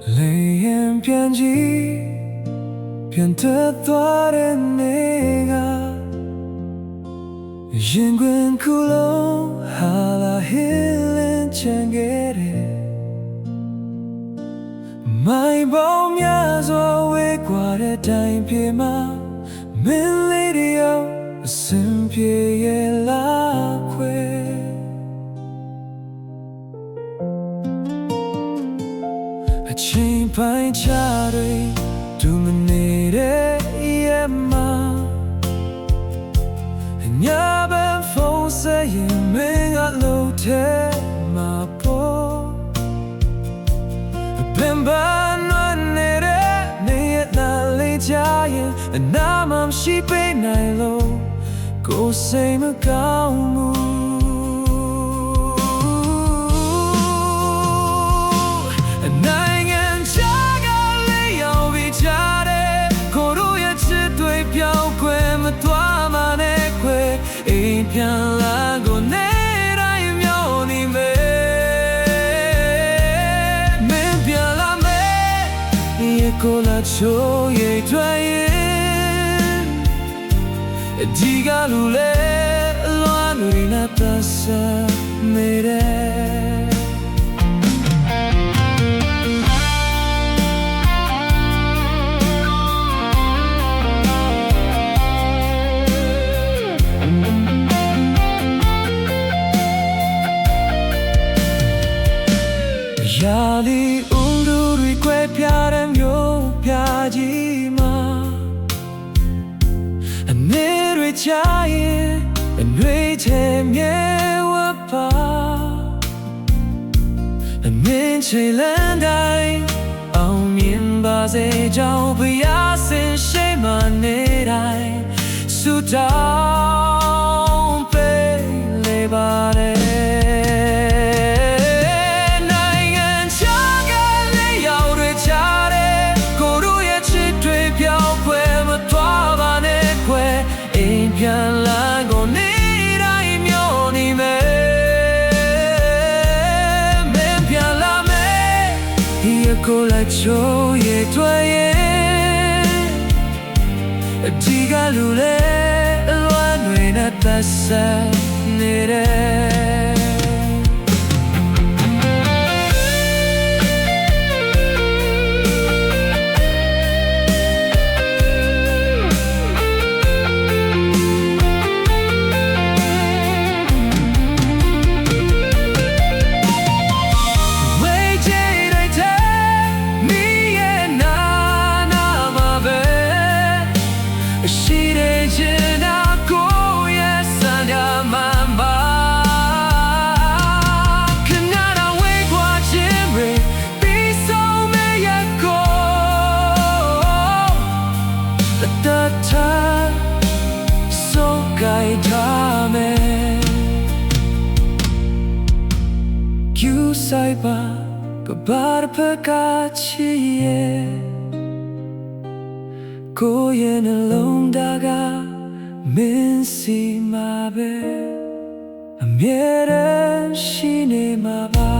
泪眼偏激，变得多的那个，眼光窟窿，哈拉黑人牵给的，买包面做为挂的单片嘛，门里的有身边也拉回。ချိန်ပိုင်းချတွေဒူမနေတဲ့夜မှာညဘက်ဖုန်းဆက်ရင်မင်းကလို့ထဲမှာပေါ်ပင်ပန်းနေတဲ့နေရတာလေးချရင်အနာမရှိပေးနိုင်လို့ကိုယ်စိတ်မကောင်းဘူးပြန်လာကိုနေတိုင်းမျောနေမယ်မင်းပြန်လာမယ်ရေကိုလာချိုးရိတ်ထွက်ရင်ဒီကလူလေလွမ်းတွေနဲ့ပတ်ဆက်နေတယ်ရာလီဦးတို့တွေခွဲပြားတဲ့မျိုးပြကြီးမှာအနေတွေချရင်အနှွေးချဲမြဲဝပါအမင်းချေလန်းတိုင်းအောင်မြင်ပါစေကြောင်းဘုရားဆင်ရှိမနေတိုင်းဆုတောင်းပေးလေပါတယ်ပြန်လာကိုနေတိုင်းမျောနေမယ်မင်းပြန်လာမယ်ဒီကိုလာချိုးရတွေ့ရင်ဒီကလူလေအလွမ်းတွေနဲ့ပတ်ဆက်နေတယ်sai ba kabar pakachiye ko yen alone daga min si ma be amyeran shine ma ba